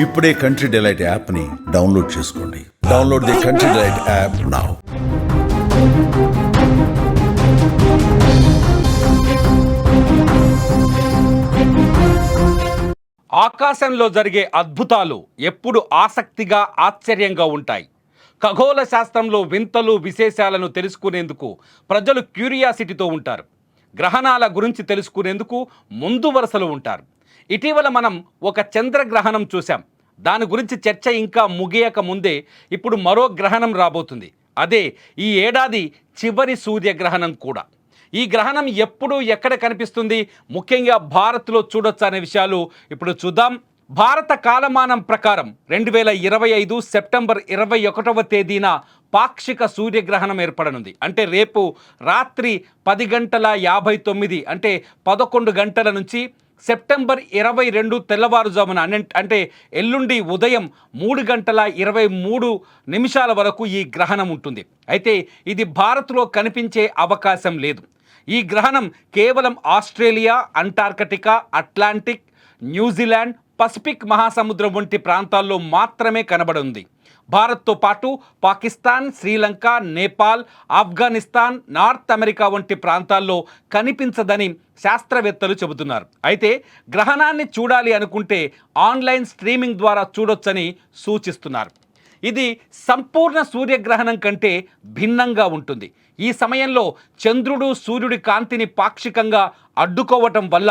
ఇప్పుడే country delight యాప్ని download చేసుకోండి. Download the country delight app now. ఆకాశంలో జరిగే అద్భుతాలు ఎప్పుడు ఆసక్తిగా ఆశ్చర్యంగా ఉంటాయి. ఖగోళ శాస్త్రంలో వింతలు విశేషాలను తెలుసుకునేందుకు ప్రజలు క్యూరియాసిటీతో ఉంటారు. గ్రహణాల గురించి తెలుసుకునేందుకు ముందు వరుసలో ఉంటారు. ఇటీవల మనం ఒక చంద్రగ్రహణం చూసాం. దాని గురించి చర్చ ఇంకా ముగియక ముందే ఇప్పుడు మరో గ్రహణం రాబోతుంది. అదే ఈ ఏడాది చివరి సూర్యగ్రహణం కూడా. ఈ గ్రహణం ఎప్పుడు ఎక్కడ కనిపిస్తుంది, ముఖ్యంగా భారత్లో చూడొచ్చు అనే విషయాలు ఇప్పుడు చూద్దాం. భారత కాలమానం ప్రకారం 2025 సెప్టెంబర్ 21వ తేదీన పాక్షిక సూర్యగ్రహణం ఏర్పడనుంది. అంటే రేపు రాత్రి 10:59 అంటే 11 గంటల నుంచి సెప్టెంబర్ 22 తెల్లవారుజామున అంటే ఎల్లుండి ఉదయం 3:23 వరకు ఈ గ్రహణం ఉంటుంది. అయితే ఇది భారత్లో కనిపించే అవకాశం లేదు. ఈ గ్రహణం కేవలం Australia, Antarctica, Atlantic, New Zealand, Pacific మహాసముద్రం వంటి ప్రాంతాల్లో మాత్రమే కనబడుంది. భారత్తో పాటు పాకిస్తాన్, శ్రీలంక, నేపాల్, ఆఫ్ఘనిస్తాన్, నార్త్ అమెరికా వంటి ప్రాంతాల్లో కనిపించదని శాస్త్రవేత్తలు చెబుతున్నారు. అయితే గ్రహణాన్ని చూడాలి అనుకుంటే ఆన్లైన్ స్ట్రీమింగ్ ద్వారా చూడొచ్చని సూచిస్తున్నారు. ఇది సంపూర్ణ సూర్యగ్రహణం కంటే భిన్నంగా ఉంటుంది. ఈ సమయంలో చంద్రుడు సూర్యుడి కాంతిని పాక్షికంగా అడ్డుకోవటం వల్ల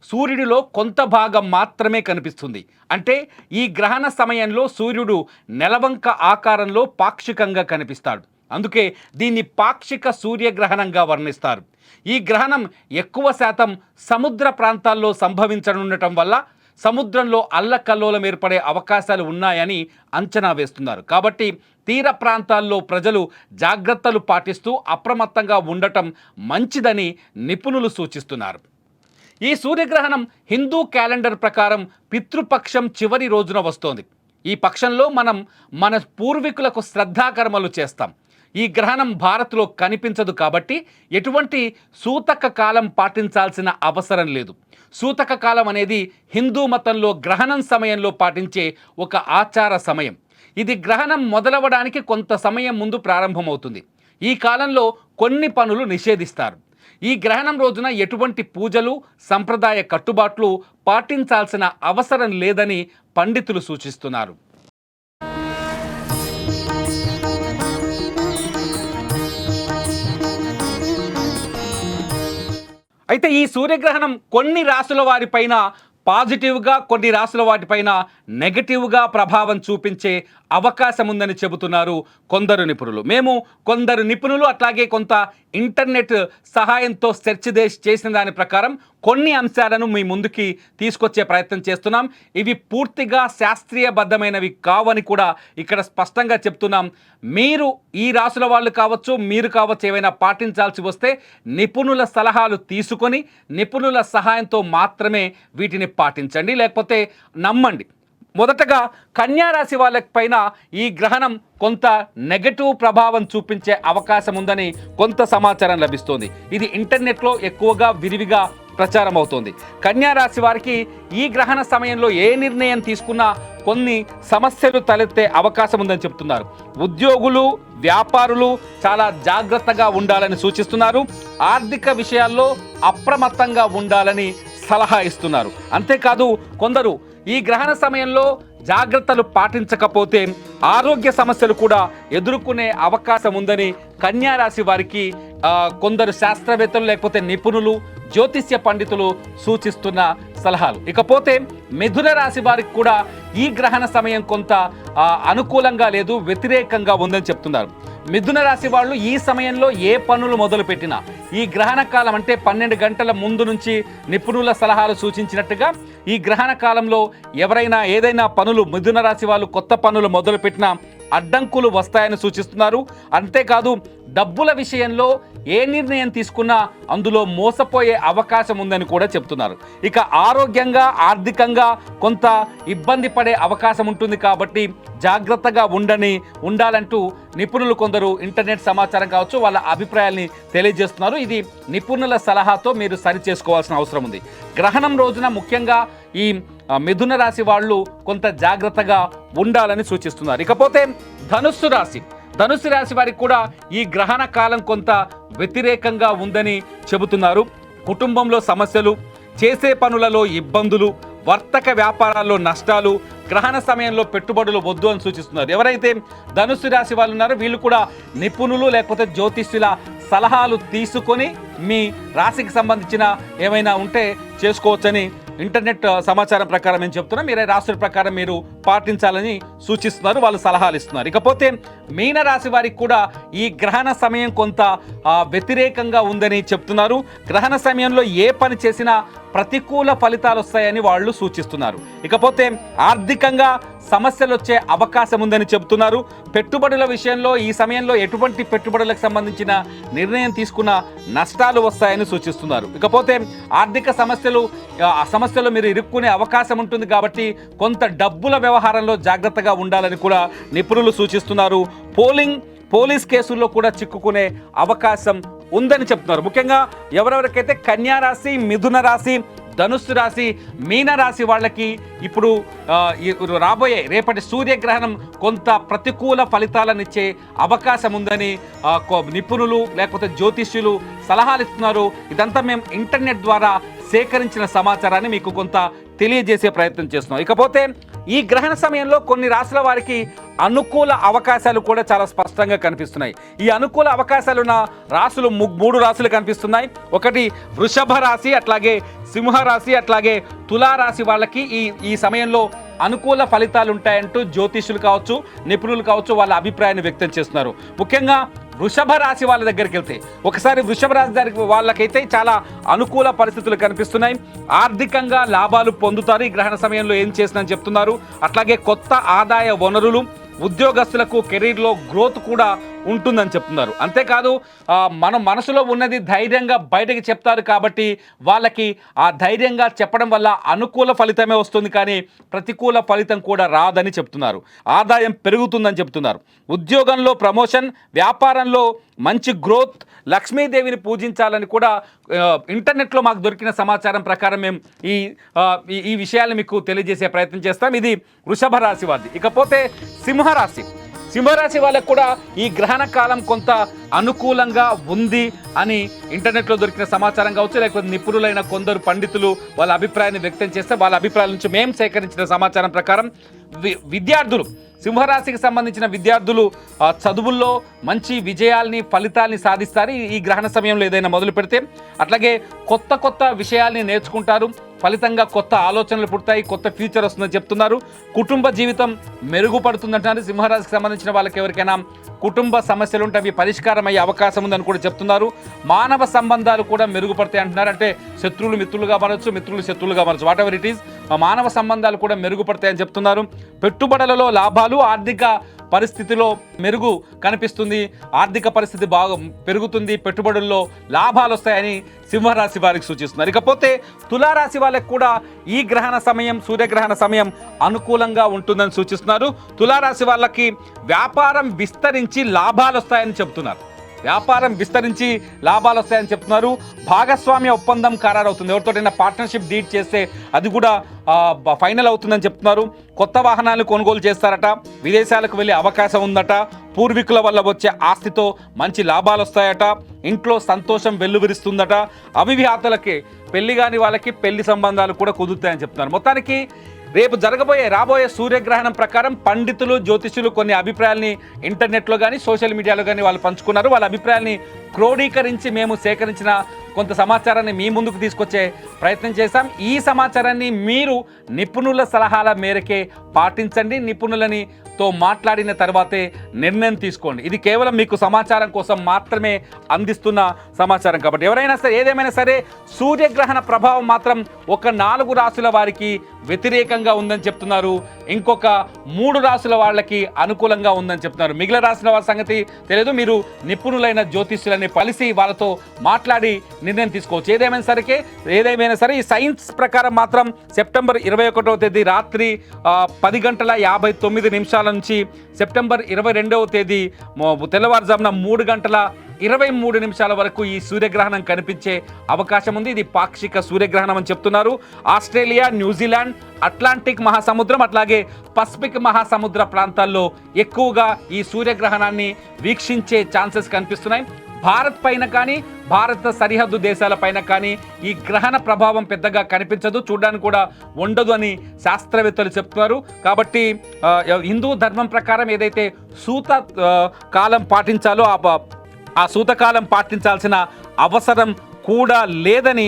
సూర్యుడిలో కొంత భాగం మాత్రమే కనిపిస్తుంది. అంటే ఈ గ్రహణ సమయంలో సూర్యుడు నెలవంక ఆకారంలో పాక్షికంగా కనిపిస్తాడు. అందుకే దీన్ని పాక్షిక సూర్యగ్రహణంగా వర్ణిస్తారు. ఈ గ్రహణం ఎక్కువ శాతం సముద్ర ప్రాంతాల్లో సంభవించనుండటం వల్ల సముద్రంలో అల్లకల్లోలం ఏర్పడే అవకాశాలు ఉన్నాయని అంచనా వేస్తున్నారు. కాబట్టి తీర ప్రాంతాల్లో ప్రజలు జాగ్రత్తలు పాటిస్తూ అప్రమత్తంగా ఉండటం మంచిదని నిపుణులు సూచిస్తున్నారు. ఈ సూర్యగ్రహణం హిందూ క్యాలెండర్ ప్రకారం పితృపక్షం చివరి రోజున వస్తోంది. ఈ పక్షంలో మనం మన పూర్వీకులకు శ్రద్ధాకర్మలు చేస్తాం. ఈ గ్రహణం భారత్లో కనిపించదు కాబట్టి ఎటువంటి సూతక కాలం పాటించాల్సిన అవసరం లేదు. సూతక కాలం అనేది హిందూ మతంలో గ్రహణం సమయంలో పాటించే ఒక ఆచార సమయం. ఇది గ్రహణం మొదలవడానికి కొంత సమయం ముందు ప్రారంభమవుతుంది. ఈ కాలంలో కొన్ని పనులు నిషేధిస్తారు. ఈ గ్రహణం రోజున ఎటువంటి పూజలు, సంప్రదాయ కట్టుబాట్లు పాటించాల్సిన అవసరం లేదని పండితులు సూచిస్తున్నారు. అయితే ఈ సూర్యగ్రహణం కొన్ని రాశుల వారిపైన పాజిటివ్గా, కొన్ని రాశుల వాటిపైన నెగటివ్గా ప్రభావం చూపించే అవకాశం ఉందని చెబుతున్నారు కొందరు నిపుణులు. మేము కొందరు నిపుణులు అట్లాగే కొంత ఇంటర్నెట్ సహాయంతో సెర్చ్ చేసిన దాని ప్రకారం కొన్ని అంశాలను మీ ముందుకి తీసుకొచ్చే ప్రయత్నం చేస్తున్నాం. ఇవి పూర్తిగా శాస్త్రీయబద్ధమైనవి కావని కూడా ఇక్కడ స్పష్టంగా చెప్తున్నాం. మీరు ఈ రాశుల వాళ్ళు కావచ్చు, మీరు కావచ్చు, ఏవైనా పాటించాల్సి వస్తే నిపుణుల సలహాలు తీసుకొని నిపుణుల సహాయంతో మాత్రమే వీటిని పాటించండి, లేకపోతే నమ్మండి. మొదటగా కన్యా రాశి వాళ్ళపైన ఈ గ్రహణం కొంత నెగటివ్ ప్రభావం చూపించే అవకాశం ఉందని కొంత సమాచారం లభిస్తోంది. ఇది ఇంటర్నెట్లో ఎక్కువగా విరివిగా ప్రచారం అవుతోంది. కన్యా రాశి వారికి ఈ గ్రహణ సమయంలో ఏ నిర్ణయం తీసుకున్నా కొన్ని సమస్యలు తలెత్తే అవకాశం ఉందని చెప్తున్నారు. ఉద్యోగులు, వ్యాపారులు చాలా జాగ్రత్తగా ఉండాలని సూచిస్తున్నారు. ఆర్థిక విషయాల్లో అప్రమత్తంగా ఉండాలని సలహా ఇస్తున్నారు. అంతేకాదు కొందరు ఈ గ్రహణ సమయంలో జాగ్రత్తలు పాటించకపోతే ఆరోగ్య సమస్యలు కూడా ఎదుర్కొనే అవకాశం ఉందని కన్యా రాశి వారికి కొందరు శాస్త్రవేత్తలు లేకపోతే నిపుణులు, జ్యోతిష్య పండితులు సూచిస్తున్న సలహాలు. ఇకపోతే మిథున రాశి వారికి కూడా ఈ గ్రహణ సమయం కొంత అనుకూలంగా లేదు, వ్యతిరేకంగా ఉందని చెప్తున్నారు. మిథున రాశి వాళ్ళు ఈ సమయంలో ఏ పనులు మొదలుపెట్టినా ఈ గ్రహణ కాలం అంటే 12 గంటల ముందు నుంచి నిపుణుల సలహాలు సూచించినట్టుగా ఈ గ్రహణ కాలంలో ఎవరైనా ఏదైనా పనులు మిథున రాశి వాళ్ళు కొత్త పనులు మొదలుపెట్టినా అడ్డంకులు వస్తాయని సూచిస్తున్నారు. అంతేకాదు డబ్బుల విషయంలో ఏ నిర్ణయం తీసుకున్నా అందులో మోసపోయే అవకాశం ఉందని కూడా చెప్తున్నారు. ఇక ఆరోగ్యంగా, ఆర్థికంగా కొంత ఇబ్బంది పడే అవకాశం ఉంటుంది కాబట్టి జాగ్రత్తగా ఉండాలంటూ నిపుణులు కొందరు ఇంటర్నెట్ సమాచారం కావచ్చు వాళ్ళ అభిప్రాయాల్ని తెలియజేస్తున్నారు. ఇది నిపుణుల సలహాతో మీరు సరి చేసుకోవాల్సిన అవసరం ఉంది. గ్రహణం రోజున ముఖ్యంగా ఈ మిథున రాశి వాళ్ళు కొంత జాగ్రత్తగా ఉండాలని సూచిస్తున్నారు. ఇకపోతే ధనుస్సు రాశి, ధనుస్సు రాశి వారికి కూడా ఈ గ్రహణ కాలం కొంత వ్యతిరేకంగా ఉందని చెబుతున్నారు. కుటుంబంలో సమస్యలు, చేసే పనులలో ఇబ్బందులు, వర్తక వ్యాపారాల్లో నష్టాలు, గ్రహణ సమయంలో పెట్టుబడులు వద్దు అని సూచిస్తున్నారు. ఎవరైతే ధనుస్సు రాశి వాళ్ళు ఉన్నారో వీళ్ళు కూడా నిపుణులు లేకపోతే జ్యోతిష్యుల సలహాలు తీసుకొని మీ రాశికి సంబంధించిన ఏమైనా ఉంటే చేసుకోవచ్చని ఇంటర్నెట్ సమాచారం ప్రకారం నేను చెప్తున్నా. మీరే రాశుల ప్రకారం మీరు పాటించాలని సూచిస్తున్నారు, వాళ్ళు సలహాలు ఇస్తున్నారు. ఇకపోతే మీన రాశి వారికి కూడా ఈ గ్రహణ సమయం కొంత వ్యతిరేకంగా ఉందని చెప్తున్నారు. గ్రహణ సమయంలో ఏ పని చేసినా ప్రతికూల ఫలితాలు వస్తాయని వాళ్ళు సూచిస్తున్నారు. ఇకపోతే ఆర్థికంగా సమస్యలు వచ్చే అవకాశం ఉందని చెబుతున్నారు. పెట్టుబడుల విషయంలో ఈ సమయంలో ఎటువంటి పెట్టుబడులకు సంబంధించిన నిర్ణయం తీసుకున్న నష్టాలు వస్తాయని సూచిస్తున్నారు. ఇకపోతే ఆర్థిక సమస్యలు మీరు ఇరుక్కునే అవకాశం ఉంటుంది కాబట్టి కొంత డబ్బుల వ్యవహారంలో జాగ్రత్తగా ఉండాలని కూడా నిపుణులు సూచిస్తున్నారు. పోలీస్ కేసుల్లో కూడా చిక్కుకునే అవకాశం ఉందని చెప్తున్నారు. ముఖ్యంగా ఎవరెవరికైతే కన్యా రాశి, మిథున రాశి, ధనుస్సు రాశి, మీన రాశి వాళ్ళకి ఇప్పుడు రాబోయే రేపటి సూర్యగ్రహణం కొంత ప్రతికూల ఫలితాలనిచ్చే అవకాశం ఉందని నిపుణులు లేకపోతే జ్యోతిష్యులు సలహాలు ఇస్తున్నారు. ఇదంతా మేము ఇంటర్నెట్ ద్వారా సేకరించిన సమాచారాన్ని మీకు కొంత తెలియజేసే ప్రయత్నం చేస్తున్నాం. ఇకపోతే ఈ గ్రహణ సమయంలో కొన్ని రాశుల వారికి అనుకూల అవకాశాలు కూడా చాలా స్పష్టంగా కనిపిస్తున్నాయి. ఈ అనుకూల అవకాశాలున్న రాశులు 3 రాశులు కనిపిస్తున్నాయి. ఒకటి వృషభ రాశి, అట్లాగే సింహరాశి, అట్లాగే తులారాశి వాళ్ళకి ఈ సమయంలో అనుకూల ఫలితాలు ఉంటాయంటూ జ్యోతిష్యులు కావచ్చు, నిపుణులు కావచ్చు వాళ్ళ అభిప్రాయాన్ని వ్యక్తం చేస్తున్నారు. ముఖ్యంగా వృషభ రాశి వాళ్ళ దగ్గరికి వెళ్తే ఒకసారి వృషభ రాశి వాళ్ళకైతే చాలా అనుకూల పరిస్థితులు కనిపిస్తున్నాయి. ఆర్థికంగా లాభాలు పొందుతారు ఈ గ్రహణ సమయంలో ఏం చేసినా చెప్తున్నారు. అట్లాగే కొత్త ఆదాయ వనరులు, ఉద్యోగస్తులకు కెరీర్లో గ్రోత్ కూడా ఉంటుందని చెప్తున్నారు. అంతేకాదు మన మనసులో ఉన్నది ధైర్యంగా బయటకి చెప్తారు కాబట్టి వాళ్ళకి ఆ ధైర్యంగా చెప్పడం వల్ల అనుకూల ఫలితమే వస్తుంది, కానీ ప్రతికూల ఫలితం కూడా రాదని చెప్తున్నారు. ఆదాయం పెరుగుతుందని చెప్తున్నారు. ఉద్యోగంలో ప్రమోషన్, వ్యాపారంలో మంచి గ్రోత్, లక్ష్మీదేవిని పూజించాలని కూడా ఇంటర్నెట్లో మాకు దొరికిన సమాచారం ప్రకారం మేము ఈ విషయాలు మీకు తెలియజేసే ప్రయత్నం చేస్తాం. ఇది వృషభ రాశి వారిది. ఇకపోతే సింహరాశి వాళ్ళకు కూడా ఈ గ్రహణ కాలం కొంత అనుకూలంగా ఉంది అని ఇంటర్నెట్లో దొరికిన సమాచారం కావచ్చు, లేకపోతే నిపుణులైన కొందరు పండితులు వాళ్ళ అభిప్రాయాన్ని వ్యక్తం చేస్తే వాళ్ళ అభిప్రాయాల నుంచి మేము సేకరించిన సమాచారం ప్రకారం విద్యార్థులు, సింహరాశికి సంబంధించిన విద్యార్థులు చదువుల్లో మంచి విజయాల్ని, ఫలితాల్ని సాధిస్తారు ఈ గ్రహణ సమయంలో ఏదైనా మొదలు పెడితే. అట్లాగే కొత్త విషయాల్ని నేర్చుకుంటారు, ఫలితంగా కొత్త ఆలోచనలు పుడతాయి, కొత్త ఫ్యూచర్ వస్తుందని చెప్తున్నారు. కుటుంబ జీవితం మెరుగుపడుతుందంటున్నారు. సింహరాశికి సంబంధించిన వాళ్ళకి ఎవరికైనా కుటుంబ సమస్యలు ఉంటే అవి పరిష్కారం అయ్యే అవకాశం ఉందని కూడా చెప్తున్నారు. మానవ సంబంధాలు కూడా మెరుగుపడతాయి అంటున్నారు. అంటే శత్రువులు మిత్రులుగా మారచ్చు, మిత్రులు శత్రువులుగా మారచ్చు, వాట్ ఎవర్ ఇట్ ఈస్, మానవ సంబంధాలు కూడా మెరుగుపడతాయని చెప్తున్నారు. పెట్టుబడులలో లాభాలు, ఆర్థిక పరిస్థితిలో మెరుగు కనిపిస్తుంది, ఆర్థిక పరిస్థితి బాగా పెరుగుతుంది, పెట్టుబడుల్లో లాభాలు వస్తాయని సింహరాశి వారికి సూచిస్తున్నారు. ఇకపోతే తులారాశి వాళ్ళకి కూడా ఈ గ్రహణ సమయం, సూర్యగ్రహణ సమయం అనుకూలంగా ఉంటుందని సూచిస్తున్నారు. తులారాశి వాళ్ళకి వ్యాపారం విస్తరించి లాభాలు వస్తాయని చెప్తున్నారు. భాగస్వామ్య ఒప్పందం ఖరారవుతుంది. ఎవరితోటైనా పార్ట్నర్షిప్ డీడ్ చేస్తే అది కూడా ఫైనల్ అవుతుందని చెప్తున్నారు. కొత్త వాహనాలు కొనుగోలు చేస్తారట, విదేశాలకు వెళ్ళే అవకాశం ఉందట, పూర్వీకుల వల్ల వచ్చే ఆస్తితో మంచి లాభాలు వస్తాయట, ఇంట్లో సంతోషం వెల్లువిరుస్తుందట, అవివాహితులకి, పెళ్లి కాని వాళ్ళకి పెళ్లి సంబంధాలు కూడా కుదురుతాయని చెప్తున్నారు. మొత్తానికి రేపు రాబోయే సూర్యగ్రహణం ప్రకారం పండితులు, జ్యోతిష్యులు కొన్ని అభిప్రాయాల్ని ఇంటర్నెట్లో కానీ సోషల్ మీడియాలో కానీ వాళ్ళు పంచుకున్నారు. వాళ్ళ అభిప్రాయాల్ని క్రోడీకరించి మేము సేకరించిన కొంత సమాచారాన్ని మీ ముందుకు తీసుకొచ్చే ప్రయత్నం చేశాం. ఈ సమాచారాన్ని మీరు నిపుణుల సలహాల మేరకే పాటించండి. నిపుణులతో మాట్లాడిన తర్వాతే నిర్ణయం తీసుకోండి. ఇది కేవలం మీకు సమాచారం కోసం మాత్రమే అందిస్తున్న సమాచారం కాబట్టి ఎవరైనా సరే, ఏదేమైనా సరే సూర్యగ్రహణ ప్రభావం మాత్రం ఒక 4 రాశుల వారికి వ్యతిరేకంగా ఉందని చెప్తున్నారు. ఇంకొక 3 రాశుల వాళ్ళకి అనుకూలంగా ఉందని చెప్తున్నారు. మిగిలిన రాశుల వారి సంగతి తెలియదు. మీరు నిపుణులైన జ్యోతిష్యులని కలిసి వాళ్ళతో మాట్లాడి నిర్ణయం తీసుకోవచ్చు. ఏదేమైనా సరే ఈ సైన్స్ ప్రకారం మాత్రం సెప్టెంబర్ 21వ తేదీ రాత్రి 10:59 నుంచి సెప్టెంబర్ 22వ తేదీ తెల్లవారుజామున 3:40 23 నిమిషాల వరకు ఈ సూర్యగ్రహణం కనిపించే అవకాశం ఉంది. ఇది పాక్షిక సూర్యగ్రహణం అని చెప్తున్నారు. ఆస్ట్రేలియా, న్యూజిలాండ్, అట్లాంటిక్ మహాసముద్రం అట్లాగే పసిఫిక్ మహాసముద్ర ప్రాంతాల్లో ఎక్కువగా ఈ సూర్యగ్రహణాన్ని వీక్షించే ఛాన్సెస్ కనిపిస్తున్నాయి. భారత్ పైన కానీ భారత సరిహద్దు దేశాలపైన కానీ ఈ గ్రహణ ప్రభావం పెద్దగా కనిపించదు, చూడడానికి కూడా ఉండదు అని శాస్త్రవేత్తలు చెప్తున్నారు. కాబట్టి హిందూ ధర్మం ప్రకారం ఏదైతే సూత కాలం పాటించాలో ఆ సూతకాలం పాటించాల్సిన అవసరం కూడా లేదని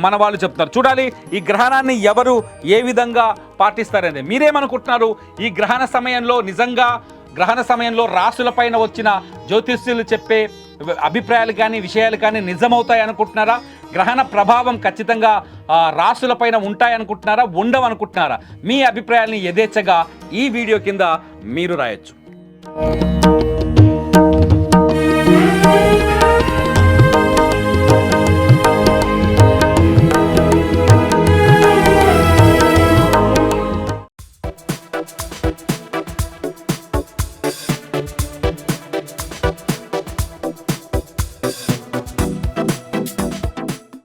మన వాళ్ళు చెప్తున్నారు. చూడాలి ఈ గ్రహణాన్ని ఎవరు ఏ విధంగా పాటిస్తారనేది. మీరేమనుకుంటున్నారు? ఈ గ్రహణ సమయంలో నిజంగా గ్రహణ సమయంలో రాసులపైన వచ్చిన జ్యోతిష్యులు చెప్పే అభిప్రాయాలు కానీ విషయాలు కానీ నిజమవుతాయి అనుకుంటున్నారా? గ్రహణ ప్రభావం ఖచ్చితంగా రాసులపైన ఉంటాయనుకుంటున్నారా, ఉండవనుకుంటున్నారా? మీ అభిప్రాయాల్ని యథేచ్ఛగా ఈ వీడియో కింద మీరు రాయొచ్చు.